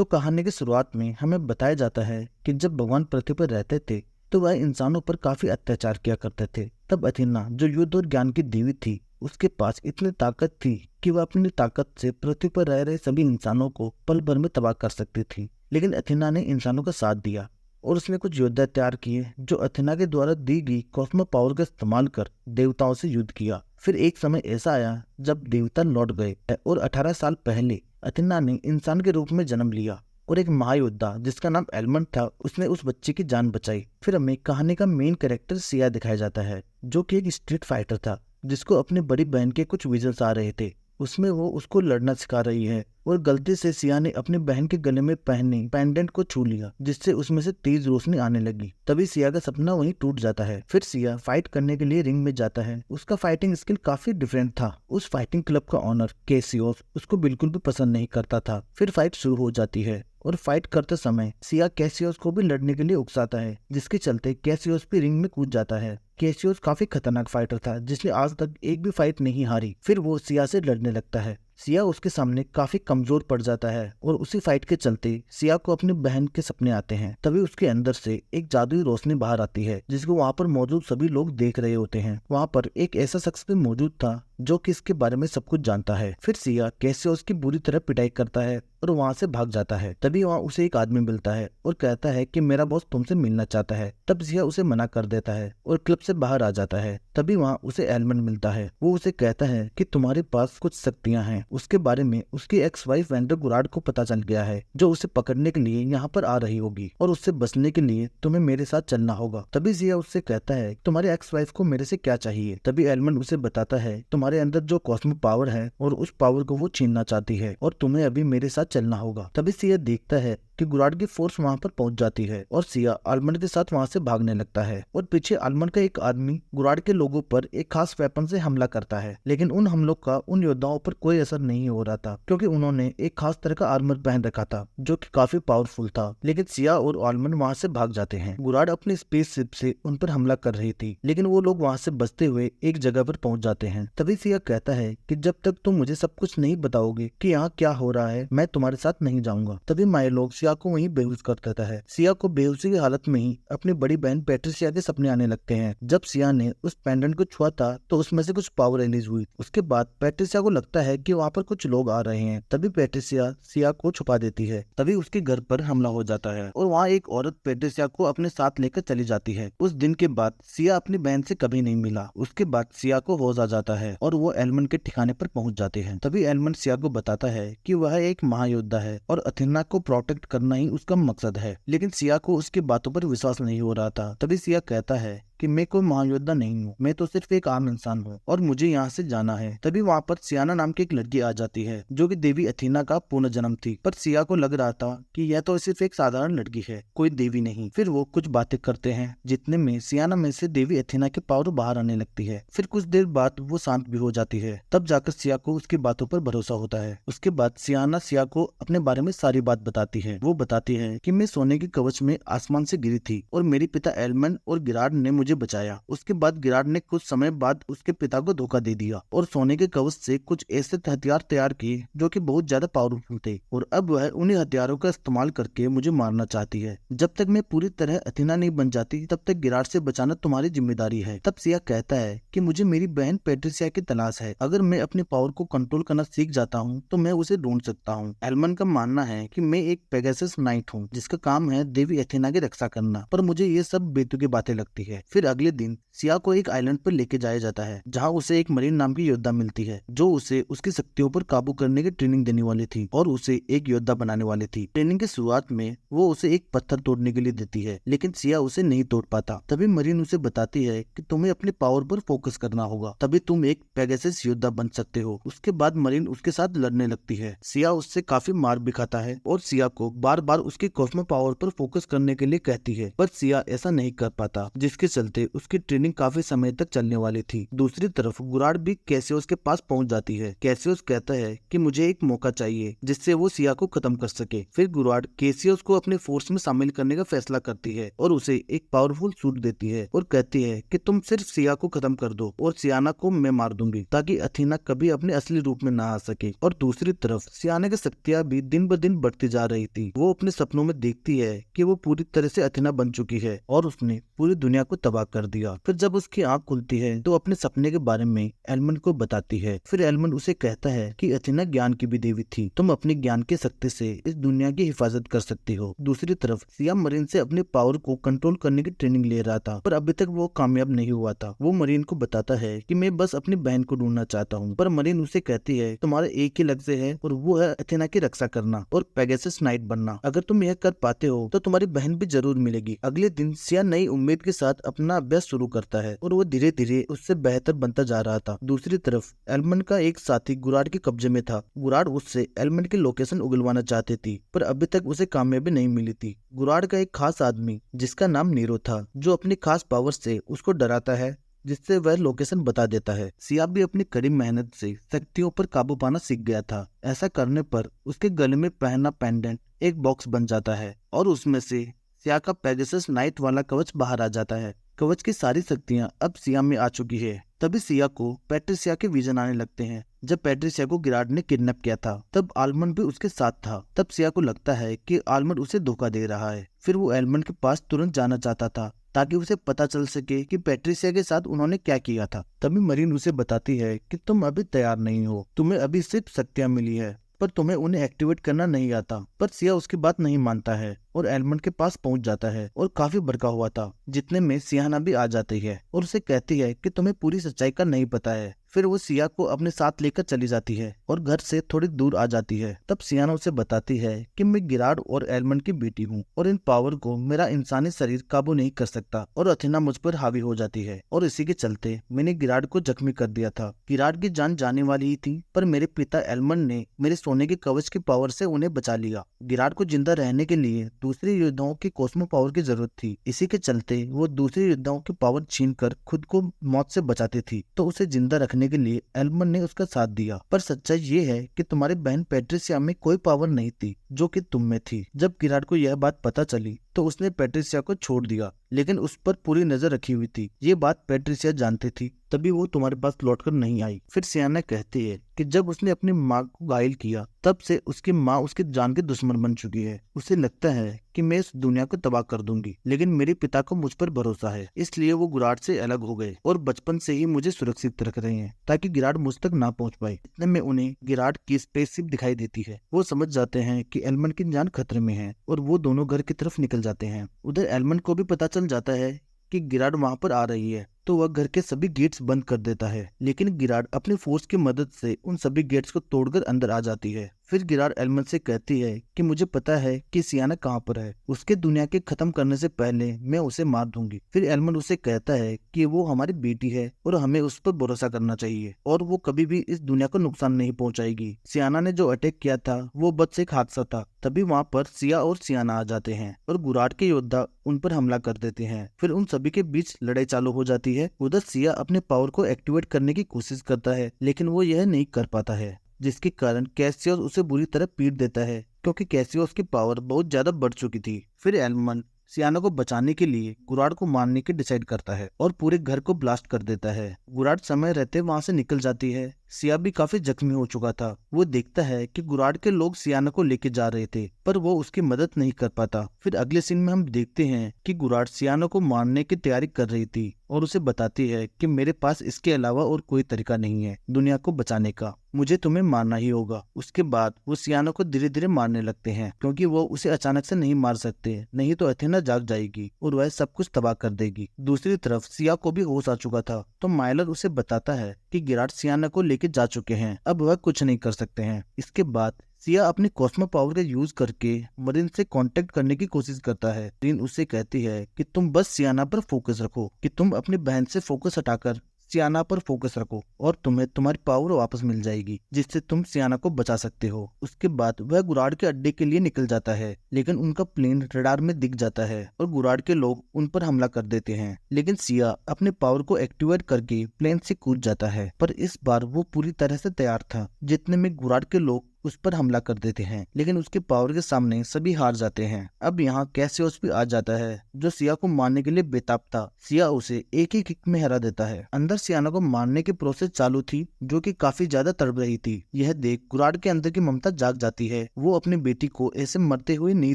तो कहानी की शुरुआत में हमें बताया जाता है कि जब भगवान पृथ्वी पर रहते थे तो वह इंसानों पर काफी अत्याचार किया करते थे। तब अथेना जो युद्ध और ज्ञान की देवी थी, उसके पास इतनी ताकत थी कि वह अपनी ताकत से पृथ्वी पर रह रहे सभी इंसानों को पल भर में तबाह कर सकती थी। लेकिन अथेना ने इंसानों का साथ दिया और उसने कुछ योद्धा तैयार किए जो अथेना के द्वारा दी गई कॉस्मो पावर का इस्तेमाल कर देवताओं से युद्ध किया। फिर एक समय ऐसा आया जब देवता लौट गए और 18 साल पहले अथेना ने इंसान के रूप में जन्म लिया और एक महायोद्धा जिसका नाम एलमंड था, उसने उस बच्चे की जान बचाई। फिर हमें कहानी का मेन कैरेक्टर सिया दिखाया जाता है, जो कि एक स्ट्रीट फाइटर था जिसको अपनी बड़ी बहन के कुछ विजन्स आ रहे थे। उसमें वो उसको लड़ना सिखा रही है और गलती से सिया ने अपनी बहन के गले में पहने पेंडेंट को छू लिया, जिससे उसमें से तेज रोशनी आने लगी। तभी सिया का सपना वहीं टूट जाता है। फिर सिया फाइट करने के लिए रिंग में जाता है। उसका फाइटिंग स्किल काफी डिफरेंट था। उस फाइटिंग क्लब का ऑनर कैसियोस उसको बिल्कुल भी पसंद नहीं करता था। फिर फाइट शुरू हो जाती है और फाइट करते समय सिया कैसियोस को भी लड़ने के लिए उकसाता है, जिसके चलते कैसियोस भी रिंग में कूद जाता है। कैसियोस काफी खतरनाक फाइटर था जिसने आज तक एक भी फाइट नहीं हारी। फिर वो सिया से लड़ने लगता है। सिया उसके सामने काफी कमजोर पड़ जाता है और उसी फाइट के चलते सिया को अपनी बहन के सपने आते हैं। तभी उसके अंदर से एक जादुई रोशनी बाहर आती है जिसको वहाँ पर मौजूद सभी लोग देख रहे होते हैं। वहाँ पर एक ऐसा शख्स भी मौजूद था जो कि इसके बारे में सब कुछ जानता है। फिर सिया कैसियोस की बुरी तरह पिटाई करता है और वहाँ से भाग जाता है। तभी वहाँ उसे एक आदमी मिलता है और कहता है कि मेरा बॉस तुमसे मिलना चाहता है। तब सिया उसे मना कर देता है और क्लब से बाहर आ जाता है। तभी वहाँ उसे एलमंड मिलता है। वो उसे कहता है कि तुम्हारे पास कुछ शक्तियाँ हैं। उसके बारे में उसकी एक्स वाइफ वेंडर गुराड को पता चल गया है, जो उसे पकड़ने के लिए यहाँ पर आ रही होगी और उससे बचने के लिए तुम्हें मेरे साथ चलना होगा। तभी सिया उससे कहता है तुम्हारी एक्स वाइफ को मेरे से क्या चाहिए। तभी एलमंड उसे बताता है तुम्हारे अंदर जो कॉस्मो पावर है और उस पावर को वो छीनना चाहती है और तुम्हें अभी मेरे साथ चलना होगा। तभी सिया देखता है कि गुराड की फोर्स वहाँ पर पहुंच जाती है और सिया आलमंड के साथ वहाँ से भागने लगता है और पीछे आलमंड का एक आदमी गुराड के लोगों पर एक खास वेपन से हमला करता है। लेकिन उन हमलों का उन योद्धाओं पर कोई असर नहीं हो रहा था, क्योंकि उन्होंने एक खास तरह का आर्मर पहन रखा था जो कि काफी पावरफुल था। लेकिन सिया और आलमंड वहाँ से भाग जाते हैं। गुराड अपनी स्पेसशिप से उन पर हमला कर रही थी, लेकिन वो लोग वहाँ से बचते हुए एक जगह पर पहुंच जाते हैं। तभी सिया कहता है कि जब तक तुम मुझे सब कुछ नहीं बताओगे कि यहाँ क्या हो रहा है, मैं तुम्हारे साथ नहीं जाऊंगा। तभी माए लोग सिया को वहीं बेहोश कर देता है। सिया को बेहोशी की हालत में ही अपनी बड़ी बहन पैट्रिसिया के सपने आने लगते हैं। जब सिया ने उस पेंडेंट को छुआ था तो उसमें से कुछ पावर रिलीज हुई। उसके बाद पैट्रिसिया को लगता है कि वहाँ पर कुछ लोग आ रहे हैं। तभी पैट्रिसिया सिया को छुपा देती है। तभी उसके घर पर हमला हो जाता है और वहाँ एक औरत पैट्रिसिया को अपने साथ लेकर चली जाती है। उस दिन के बाद सिया अपनी बहन से कभी नहीं मिला। उसके बाद सिया को होश आ जाता है और वो एलमंड के ठिकाने पर पहुंच जाते हैं। तभी एलमंड सिया को बताता है कि वह एक महायोद्धा है और अथेना को प्रोटेक्ट करना ही उसका मकसद है। लेकिन सिया को उसकी बातों पर विश्वास नहीं हो रहा था। तभी सिया कहता है कि मैं कोई महायोद्धा नहीं हूँ, मैं तो सिर्फ एक आम इंसान हूँ और मुझे यहाँ से जाना है। तभी वहाँ पर सियाना नाम की एक लड़की आ जाती है जो कि देवी अथेना का पुनर्जन्म थी। पर सिया को लग रहा था कि यह तो सिर्फ एक साधारण लड़की है, कोई देवी नहीं। फिर वो कुछ बातें करते हैं जितने में सियाना में से देवी अथेना की पावर बाहर आने लगती है। फिर कुछ देर बाद वो शांत भी हो जाती है। तब जाकर सिया को उसकी बातों पर भरोसा होता है। उसके बाद सियाना सिया को अपने बारे में सारी बात बताती है। वो बताती है कि मैं सोने के कवच में आसमान से गिरी थी और मेरे पिता एलमंड और गिराड ने मुझे बचाया। उसके बाद गिराड ने कुछ समय बाद उसके पिता को धोखा दे दिया और सोने के कवच से कुछ ऐसे हथियार तैयार किए जो कि बहुत ज्यादा पावरफुल थे और अब वह उन्हीं हथियारों का इस्तेमाल करके मुझे मारना चाहती है। जब तक मैं पूरी तरह अथेना नहीं बन जाती तब तक गिराड से बचाना तुम्हारी जिम्मेदारी है। तब सिया कहता है कि मुझे मेरी बहन पैट्रिसिया की तलाश है। अगर मैं अपनी पावर को कंट्रोल करना सीख जाता हूँ तो मैं उसे ढूंढ सकता हूँ। एलमंड का मानना है कि मैं एक पेगासस नाइट हूँ जिसका काम है देवी अथेना की रक्षा करना, पर मुझे ये सब बेतुकी बातें लगती है। फिर अगले दिन सिया को एक आइलैंड पर लेके जाया जाता है जहाँ उसे एक मरीन नाम की योद्धा मिलती है जो उसे उसकी शक्तियों पर काबू करने की ट्रेनिंग देने वाली थी और उसे एक योद्धा बनाने वाली थी। ट्रेनिंग की शुरुआत में वो उसे एक पत्थर तोड़ने के लिए देती है, लेकिन सिया उसे नहीं तोड़ पाता। तभी मरीन उसे बताती है कि तुम्हें अपनी पावर पर फोकस करना होगा, तभी तुम एक पेगासस योद्धा बन सकते हो। उसके बाद मरीन उसके साथ लड़ने लगती है। सिया उससे काफी मार भी खाता है और सिया को बार बार उसकी कॉस्मो पावर पर फोकस करने के लिए कहती है, पर सिया ऐसा नहीं कर पाता, जिसके चलते चलते उसकी ट्रेनिंग काफी समय तक चलने वाली थी। दूसरी तरफ गुराड भी कैसियोस के पास पहुंच जाती है। कैसियोस कहता है कि मुझे एक मौका चाहिए जिससे वो सिया को खत्म कर सके। फिर गुराड कैसियोस को अपने फोर्स में शामिल करने का फैसला करती है और उसे एक पावरफुल सूट देती है और कहती है कि तुम सिर्फ सिया को खत्म कर दो और सियाना को मैं मार दूंगी ताकि अथीना कभी अपने असली रूप में ना आ सके। और दूसरी तरफ सियाना की शक्तियां भी दिन ब दिन बढ़ती जा रही थी। वो अपने सपनों में देखती है कि वो पूरी तरह से अथीना बन चुकी है और उसने पूरी दुनिया को तबाह कर दिया। फिर जब उसकी आंख खुलती है तो अपने सपने के बारे में एलमंड को बताती है। फिर एलमंड उसे कहता है कि अथीना ज्ञान की भी देवी थी, तुम अपने ज्ञान की शक्ति से इस दुनिया की हिफाजत कर सकती हो। दूसरी तरफ सिया मरीन से अपने पावर को कंट्रोल करने की ट्रेनिंग ले रहा था, पर अभी तक वो कामयाब नहीं हुआ था। वो मरीन को बताता है कि मैं बस अपनी बहन को ढूंढना चाहता हूँ, पर मरीन उसे कहती है तुम्हारा एक ही लक्ष्य है और वो है अथेना की रक्षा करना और पेगासस नाइट बनना। अगर तुम यह कर पाते हो तो तुम्हारी बहन भी जरूर मिलेगी। अगले दिन सिया नई उम्मीद के साथ अपना अभ्यास शुरू करता है और वो धीरे धीरे उससे बेहतर बनता जा रहा था। दूसरी तरफ एलमंड का एक साथी गुराड के कब्जे में था। गुराड उससे एलमंड की लोकेशन उगलवाना चाहती थी, पर अभी तक उसे कामयाबी नहीं मिली थी। गुराड का एक खास आदमी जिसका नाम नीरो था, जो अपनी खास पावर से उसको डराता है, जिससे वह लोकेशन बता देता है। सिया भी अपनी कड़ी मेहनत से शक्तियों पर काबू पाना सीख गया था। ऐसा करने पर उसके गले में पहना पेंडेंट एक बॉक्स बन जाता है और उसमें से सिया का पेगासस नाइट वाला कवच बाहर आ जाता है। कवच की सारी शक्तियां अब सिया में आ चुकी है। तभी सिया को पैट्रिसिया के विजन आने लगते हैं। जब पैट्रिसिया को गिराड ने किडनैप किया था तब आलमंड भी उसके साथ था। तब सिया को लगता है कि आलमंड उसे धोखा दे रहा है। फिर वो एलमंड के पास तुरंत जाना चाहता था ताकि उसे पता चल सके कि पैट्रिसिया के साथ उन्होंने क्या किया था। तभी मरीन उसे बताती है कि तुम अभी तैयार नहीं हो, तुम्हें अभी सिर्फ शक्तियां मिली है पर तुम्हें उन्हें एक्टिवेट करना नहीं आता। पर सिया उसकी बात नहीं मानता है और एलमंड के पास पहुंच जाता है और काफी भड़का हुआ था। जितने में सियाना भी आ जाती है और उसे कहती है कि तुम्हें पूरी सच्चाई का नहीं पता है। फिर वो सिया को अपने साथ लेकर चली जाती है और घर से थोड़ी दूर आ जाती है। तब सियाना उसे बताती है कि मैं गिराड और एलमंड की बेटी हूँ और इन पावर को मेरा इंसानी शरीर काबू नहीं कर सकता और अथेना मुझ पर हावी हो जाती है और इसी के चलते मैंने गिराड को जख्मी कर दिया था। गिराड की जान जाने वाली ही थी, पर मेरे पिता एलमंड ने मेरे सोने के कवच की पावर से उन्हें बचा लिया। गिराड को जिंदा रहने के लिए दूसरे योद्धाओं की कॉस्मो पावर की जरूरत थी। इसी के चलते वो दूसरे योद्धाओं की पावर छीनकर खुद को मौत से बचाती थी, तो उसे जिंदा रखने के लिए एलमंड ने उसका साथ दिया। पर सच्चाई ये है कि तुम्हारी बहन पैट्रिसिया में कोई पावर नहीं थी जो कि तुम में थी। जब गिराड को यह बात पता चली तो उसने पैट्रिसिया को छोड़ दिया, लेकिन उस पर पूरी नजर रखी हुई थी। ये बात पैट्रिसिया जानती थी, तभी वो तुम्हारे पास लौटकर नहीं आई। फिर सियाना कहती है कि जब उसने अपनी माँ को घायल किया तब से उसकी माँ उसकी जान की दुश्मन बन चुकी है। उसे लगता है कि मैं इस दुनिया को तबाह कर दूंगी, लेकिन मेरे पिता को मुझ पर भरोसा है, इसलिए वो गिराड से अलग हो गए और बचपन से ही मुझे सुरक्षित रख रहे हैं ताकि गिराड मुझ तक ना पहुंच पाए। इतने में उन्हें गिराड की स्पेसशिप दिखाई देती है। वो समझ जाते हैं कि एलमंड की जान खतरे में है और वो दोनों घर की तरफ निकल जाते हैं। उधर एलमंड को भी पता चल जाता है कि गिराड वहां पर आ रही है, तो वह घर के सभी गेट्स बंद कर देता है। लेकिन गिराड अपनी फोर्स की मदद से उन सभी गेट्स को तोड़कर अंदर आ जाती है। फिर गिराड एलमंड से कहती है कि मुझे पता है कि सियाना कहाँ पर है, उसके दुनिया के खत्म करने से पहले मैं उसे मार दूंगी। फिर एलमंड उसे कहता है कि वो हमारी बेटी है और हमें उस पर भरोसा करना चाहिए और वो कभी भी इस दुनिया को नुकसान नहीं पहुंचाएगी। सियाना ने जो अटैक किया था वो बस एक हादसा था। तभी वहाँ पर सिया और सियाना आ जाते हैं और गिराड के योद्धा उन पर हमला कर देते हैं। फिर उन सभी के बीच लड़ाई चालू हो जाती है। उधर सिया अपने पावर को एक्टिवेट करने की कोशिश करता है, लेकिन वो यह नहीं कर पाता है, जिसके कारण कैसियोस उसे बुरी तरह पीट देता है क्योंकि कैसियोस की पावर बहुत ज्यादा बढ़ चुकी थी। फिर एलमंड सियाना को बचाने के लिए गिराड को मारने की डिसाइड करता है और पूरे घर को ब्लास्ट कर देता है। गिराड समय रहते वहां से निकल जाती है। सिया भी काफी जख्मी हो चुका था। वो देखता है कि गिराड के लोग सियाना को लेके जा रहे थे, पर वो उसकी मदद नहीं कर पाता। फिर अगले सीन में हम देखते हैं कि गिराड सियाना को मारने की तैयारी कर रही थी और उसे बताती है कि मेरे पास इसके अलावा और कोई तरीका नहीं है दुनिया को बचाने का, मुझे तुम्हें मारना ही होगा। उसके बाद वो सियाना को धीरे धीरे मारने लगते हैं क्योंकि वो उसे अचानक से नहीं मार सकते, नहीं तो अथेना जाग जाएगी और वह सब कुछ तबाह कर देगी। दूसरी तरफ सिया को भी होश आ चुका था, तो माइलर उसे बताता है कि गिराड सियाना को लेके जा चुके हैं, अब वह कुछ नहीं कर सकते हैं। इसके बाद सिया अपनी कॉस्मो पावर का यूज करके मरीन से कांटेक्ट करने की कोशिश करता है। मरीन उससे कहती है कि तुम बस सियाना पर फोकस रखो, कि तुम अपनी बहन से फोकस हटाकर सियाना पर फोकस रखो और तुम्हें तुम्हारी पावर वापस मिल जाएगी, जिससे तुम सियाना को बचा सकते हो। उसके बाद वह गुराड के अड्डे के लिए निकल जाता है, लेकिन उनका प्लेन रडार में दिख जाता है और गुराड के लोग उन पर हमला कर देते हैं। लेकिन सिया अपने पावर को एक्टिवेट करके प्लेन से कूद जाता है, पर इस बार वो पूरी तरह से तैयार था। जितने में गुराड के लोग उस पर हमला कर देते हैं, लेकिन उसके पावर के सामने सभी हार जाते हैं। अब यहाँ कैसियोस भी आ जाता है, जो सिया को मारने के लिए बेताब था। सिया उसे एक ही किक में हरा देता है। अंदर सियाना को मारने की प्रोसेस चालू थी, जो कि काफी ज्यादा तड़प रही थी। यह देख गुराड के अंदर की ममता जाग जाती है। वो अपनी बेटी को ऐसे मरते हुए नहीं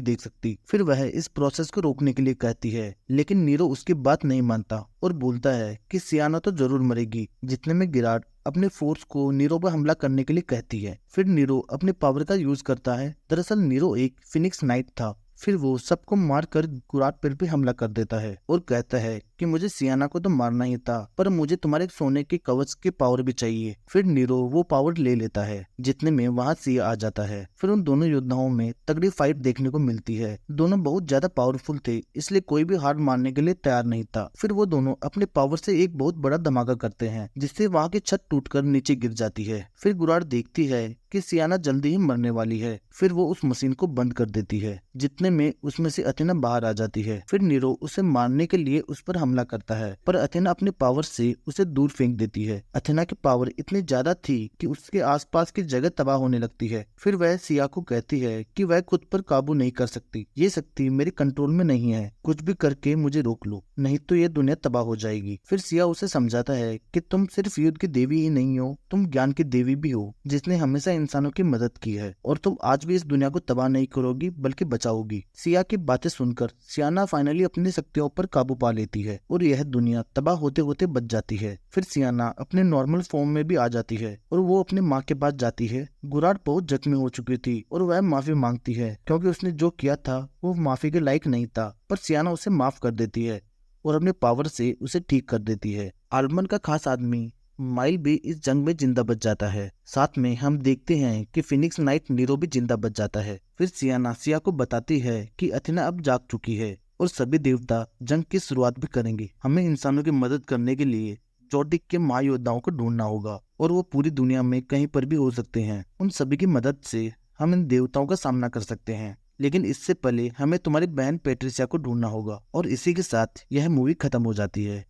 देख सकती। फिर वह इस प्रोसेस को रोकने के लिए कहती है, लेकिन नीरो उसकी बात नहीं मानता और बोलता है कि सियाना तो जरूर मरेगी। जितने में गिराड अपने फोर्स को नीरो पर हमला करने के लिए कहती है। फिर नीरो अपने पावर का यूज करता है। दरअसल नीरो एक फिनिक्स नाइट था। फिर वो सबको मारकर गुराड पे हमला कर देता है और कहता है कि मुझे सियाना को तो मारना ही था, पर मुझे तुम्हारे सोने के कवच के पावर भी चाहिए। फिर नीरो वो पावर ले लेता है। जितने में वहाँ सिया आ जाता है। फिर उन दोनों योद्धाओं में तगड़ी फाइट देखने को मिलती है। दोनों बहुत ज्यादा पावरफुल थे, इसलिए कोई भी हार मानने के लिए तैयार नहीं था। फिर वो दोनों अपने पावर से एक बहुत बड़ा धमाका करते हैं, जिससे वहाँ की छत टूटकर नीचे गिर जाती है। फिर गुराड देखती है कि सियाना जल्दी ही मरने वाली है। फिर वो उस मशीन को बंद कर देती है। जितने में उसमें से अथेना बाहर आ जाती है। फिर नीरो उसे मारने के लिए उस पर हमला करता है, पर अथेना अपने पावर से उसे दूर फेंक देती है। अथेना की पावर इतनी ज्यादा थी कि उसके आसपास की जगह तबाह होने लगती है। फिर वह सिया को कहती है कि वह खुद पर काबू नहीं कर सकती। ये शक्ति मेरे कंट्रोल में नहीं है। कुछ भी करके मुझे रोक लो, नहीं तो ये दुनिया तबाह हो जाएगी। फिर सिया उसे समझाता है कि तुम सिर्फ युद्ध की देवी ही नहीं हो, तुम ज्ञान की देवी भी हो, जिसने हमेशा इंसानों की मदद की है, और तुम आज भी इस दुनिया को तबाह नहीं करोगी बल्कि बचाओगी। सिया की बातें सुनकर सियाना फाइनली अपनी शक्तियों पर काबू पा लेती है और यह दुनिया तबाह होते होते बच जाती है। फिर सियाना अपने नॉर्मल फॉर्म में भी आ जाती है और वो अपने माँ के पास जाती है। गुराड बहुत जख्मी हो चुकी थी और वह माफी मांगती है, क्योंकि उसने जो किया था वो माफी के लायक नहीं था। पर सियाना उसे माफ कर देती है और अपने पावर से उसे ठीक कर देती है। आल्बर्न का खास आदमी माइल भी इस जंग में जिंदा बच जाता है। साथ में हम देखते हैं कि फिनिक्स नाइट नीरो भी जिंदा बच जाता है। फिर सियाना सिया को बताती है कि अथेना अब जाग चुकी है और सभी देवता जंग की शुरुआत भी करेंगे। हमें इंसानों की मदद करने के लिए जोडिक के महायोद्धाओं को ढूंढना होगा, और वो पूरी दुनिया में कहीं पर भी हो सकते हैं। उन सभी की मदद से हम इन देवताओं का सामना कर सकते हैं, लेकिन इससे पहले हमें तुम्हारी बहन पेट्रिसिया को ढूंढना होगा। और इसी के साथ यह मूवी खत्म हो जाती है।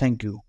Thank you.